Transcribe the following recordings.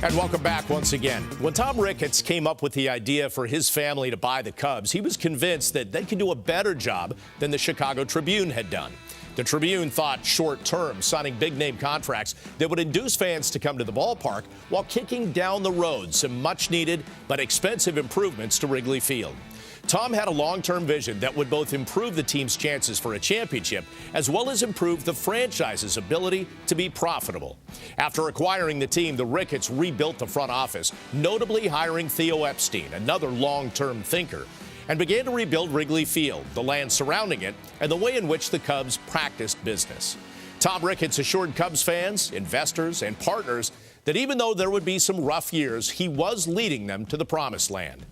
And welcome back once again. When Tom Ricketts came up with the idea for his family to buy the Cubs, he was convinced that they could do a better job than the Chicago Tribune had done. The Tribune thought short-term, signing big-name contracts that would induce fans to come to the ballpark while kicking down the road some much-needed but expensive improvements to Wrigley Field. Tom had a long-term vision that would both improve the team's chances for a championship as well as improve the franchise's ability to be profitable. After acquiring the team, the Ricketts rebuilt the front office, notably hiring Theo Epstein, another long-term thinker, and began to rebuild Wrigley Field, the land surrounding it, and the way in which the Cubs practiced business. Tom Ricketts assured Cubs fans, investors, and partners that even though there would be some rough years, he was leading them to the promised land.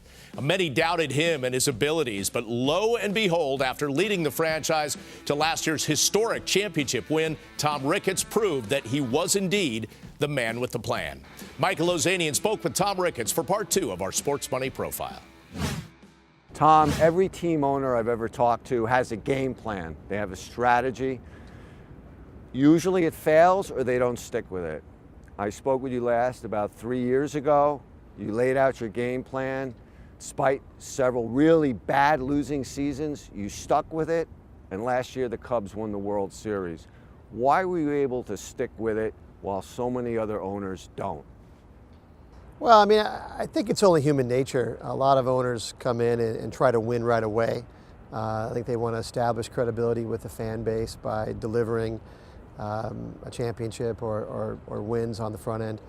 Many doubted him and his abilities, but lo and behold, after leading the franchise to last year's historic championship win, Tom Ricketts proved that he was indeed the man with the plan. Michael Ozanian spoke with Tom Ricketts for part 2 of our Sports Money Profile. Tom, every team owner I've ever talked to has a game plan. They have a strategy. Usually it fails or they don't stick with it. I spoke with you last about 3 years ago. You laid out your game plan. Despite several really bad losing seasons, you stuck with it, and last year the Cubs won the World Series. Why were you able to stick with it while so many other owners don't? Well, I mean, I think it's only human nature. A lot of owners come in and try to win right away. I think they want to establish credibility with the fan base by delivering a championship or wins on the front end.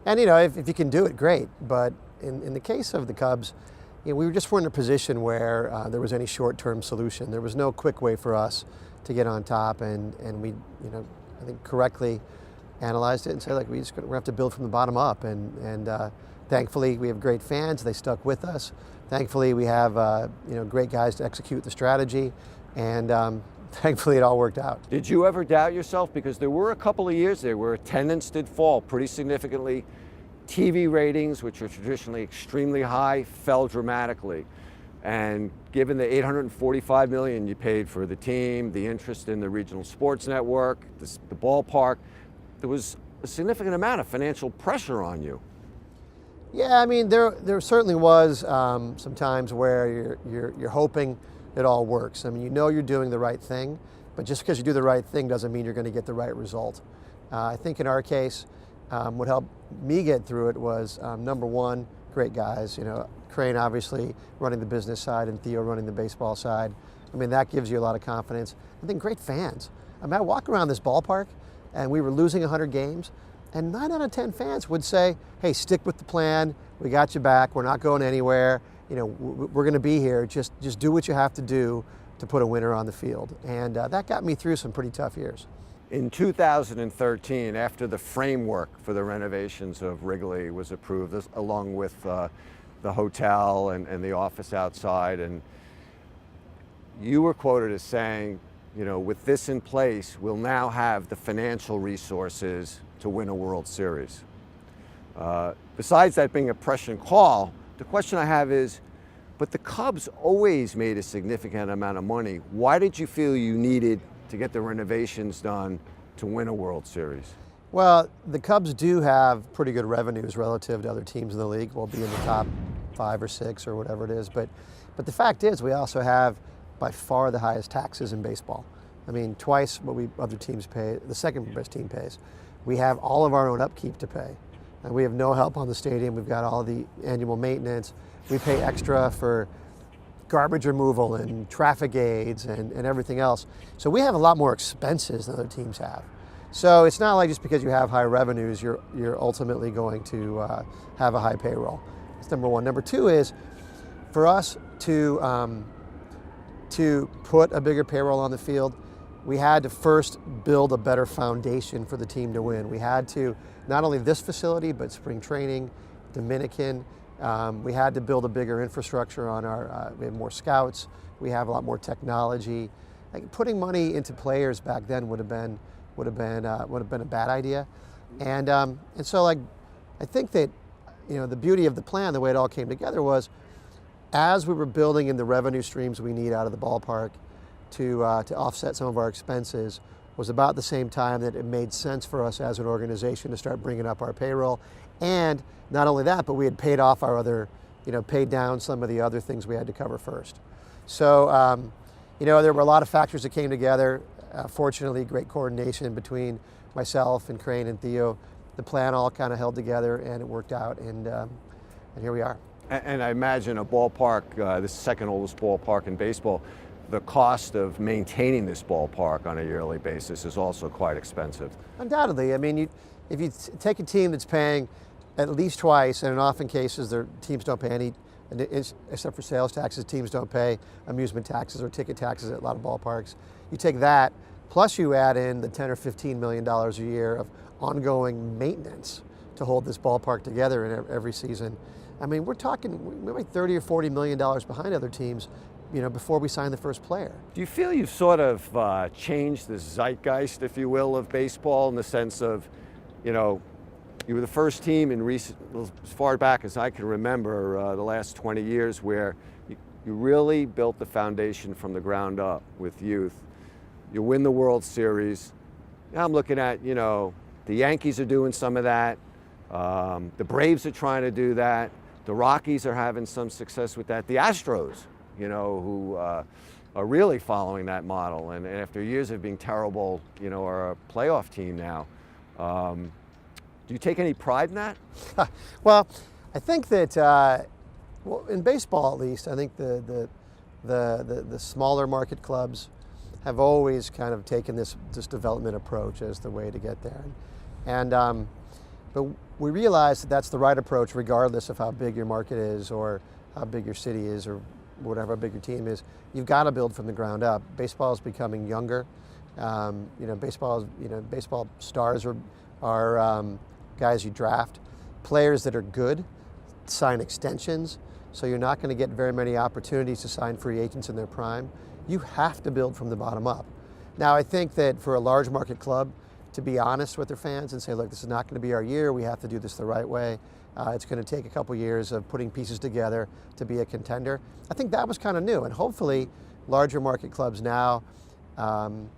And, you know, if you can do it, great. But in the case of the Cubs, you know, we just weren't in a position where there was any short-term solution. There was no quick way for us to get on top, and we, you know, I think correctly analyzed it and said, like, we're going to have to build from the bottom up. And thankfully, we have great fans. They stuck with us. Thankfully, we have you know, great guys to execute the strategy, and thankfully, it all worked out. Did you ever doubt yourself? Because there were a couple of years there where attendance did fall pretty significantly. TV ratings, which are traditionally extremely high, fell dramatically. And given the $845 million you paid for the team, the interest in the regional sports network, the ballpark, there was a significant amount of financial pressure on you. Yeah, I mean, there certainly was some times where you're hoping it all works. I mean, you know you're doing the right thing, but just because you do the right thing doesn't mean you're going to get the right result. I think in our case, what helped me get through it was, number one, great guys. You know, Crane obviously running the business side and Theo running the baseball side. I mean, that gives you a lot of confidence. And then great fans. I mean, I walk around this ballpark and we were losing 100 games, and 9 out of 10 fans would say, hey, stick with the plan. We got you back. We're not going anywhere. You know, we're going to be here. Just do what you have to do to put a winner on the field. And that got me through some pretty tough years. In 2013, after the framework for the renovations of Wrigley was approved, along with the hotel and the office outside, and you were quoted as saying, you know, with this in place, we'll now have the financial resources to win a World Series. Besides that being a prescient call, the question I have is, but the Cubs always made a significant amount of money. Why did you feel you needed to get the renovations done to win a World Series? Well, the Cubs do have pretty good revenues relative to other teams in the league. We'll be in the top 5 or 6 or whatever it is. But the fact is, we also have by far the highest taxes in baseball. I mean, twice what other teams pay, the second best team pays. We have all of our own upkeep to pay. And we have no help on the stadium. We've got all the annual maintenance. We pay extra for garbage removal and traffic aids and everything else. So we have a lot more expenses than other teams have. So it's not like just because you have high revenues, you're ultimately going to have a high payroll. That's number one. Number two is for us to put a bigger payroll on the field, we had to first build a better foundation for the team to win. We had to, not only this facility, but spring training, Dominican. We had to build a bigger infrastructure on our, we have more scouts, we have a lot more technology. Like putting money into players back then would have been a bad idea. And so like, I think that, you know, the beauty of the plan, the way it all came together was, as we were building in the revenue streams we need out of the ballpark to offset some of our expenses, was about the same time that it made sense for us as an organization to start bringing up our payroll. And not only that, but we had paid off our other, paid down some of the other things we had to cover first. So, there were a lot of factors that came together. Fortunately, great coordination between myself and Crane and Theo. The plan all kind of held together, and it worked out, and here we are. And I imagine a ballpark, the second oldest ballpark in baseball, the cost of maintaining this ballpark on a yearly basis is also quite expensive. Undoubtedly. I mean, if you take a team that's paying at least twice, and in often cases their teams don't pay any, except for sales taxes, teams don't pay amusement taxes or ticket taxes at a lot of ballparks. You take that, plus you add in the $10 or $15 million a year of ongoing maintenance to hold this ballpark together in every season. I mean, we're talking, we're like $30 or $40 million behind other teams, before we sign the first player. Do you feel you've sort of changed the zeitgeist, if you will, of baseball in the sense of, you were the first team in as far back as I can remember, the last 20 years, where you really built the foundation from the ground up with youth. You win the World Series. Now I'm looking at, the Yankees are doing some of that. The Braves are trying to do that. The Rockies are having some success with that. The Astros, who are really following that model, and after years of being terrible, are a playoff team now. Do you take any pride in that? Well, I think that, in baseball at least, I think the smaller market clubs have always kind of taken this development approach as the way to get there. And but we realize that that's the right approach regardless of how big your market is or how big your city is or whatever, how big your team is. You've got to build from the ground up. Baseball is becoming younger. Baseball stars are guys you draft. Players that are good sign extensions, so you're not going to get very many opportunities to sign free agents in their prime. You have to build from the bottom up. Now, I think that for a large market club to be honest with their fans and say, look, this is not going to be our year, we have to do this the right way. It's going to take a couple years of putting pieces together to be a contender. I think that was kind of new, and hopefully larger market clubs now can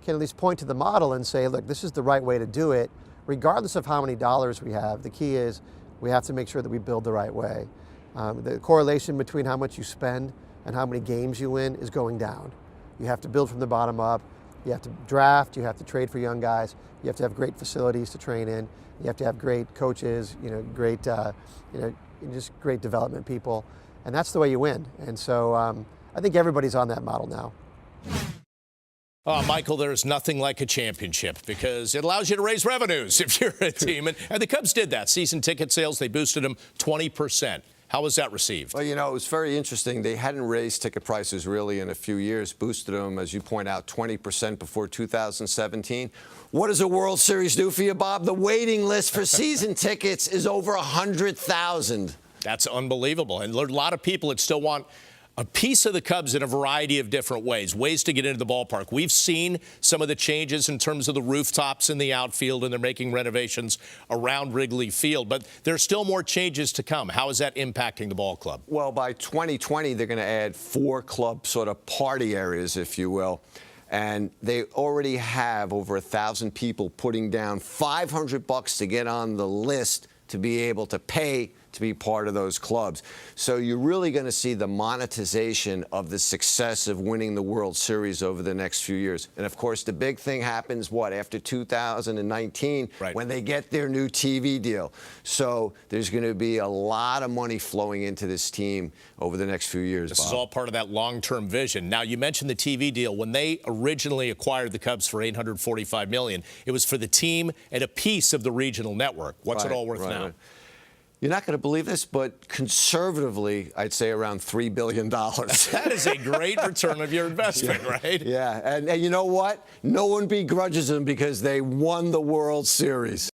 at least point to the model and say, look, this is the right way to do it, regardless of how many dollars we have. The key is we have to make sure that we build the right way. The correlation between how much you spend and how many games you win is going down. You have to build from the bottom up. You have to draft, you have to trade for young guys, you have to have great facilities to train in, you have to have great coaches, great, just great development people, and that's the way you win. And so I think everybody's on that model now. Michael, there's nothing like a championship because it allows you to raise revenues if you're a team. And the Cubs did that. Season ticket sales, they boosted them 20%. How was that received? Well, it was very interesting. They hadn't raised ticket prices really in a few years, boosted them, as you point out, 20% before 2017. What does a World Series do for you, Bob? The waiting list for season tickets is over 100,000. That's unbelievable. And a lot of people that still want a piece of the Cubs in a variety of different ways to get into the ballpark. We've seen some of the changes in terms of the rooftops in the outfield, and they're making renovations around Wrigley Field. But there's still more changes to come. How is that impacting the ball club? Well, by 2020, they're going to add 4 club sort of party areas, if you will. And they already have over 1,000 people putting down $500 to get on the list to be able to pay to be part of those clubs. So you're really going to see the monetization of the success of winning the World Series over the next few years. And, of course, the big thing happens, after 2019, right, when they get their new TV deal. So there's going to be a lot of money flowing into this team over the next few years, This Bob. is all part of that long-term vision. Now, you mentioned the TV deal. When they originally acquired the Cubs for $845 million, it was for the team and a piece of the regional network. What's it all worth now? Right. You're not going to believe this, but conservatively, I'd say around $3 billion. That is a great return of your investment, right? Yeah, and you know what? No one begrudges them because they won the World Series.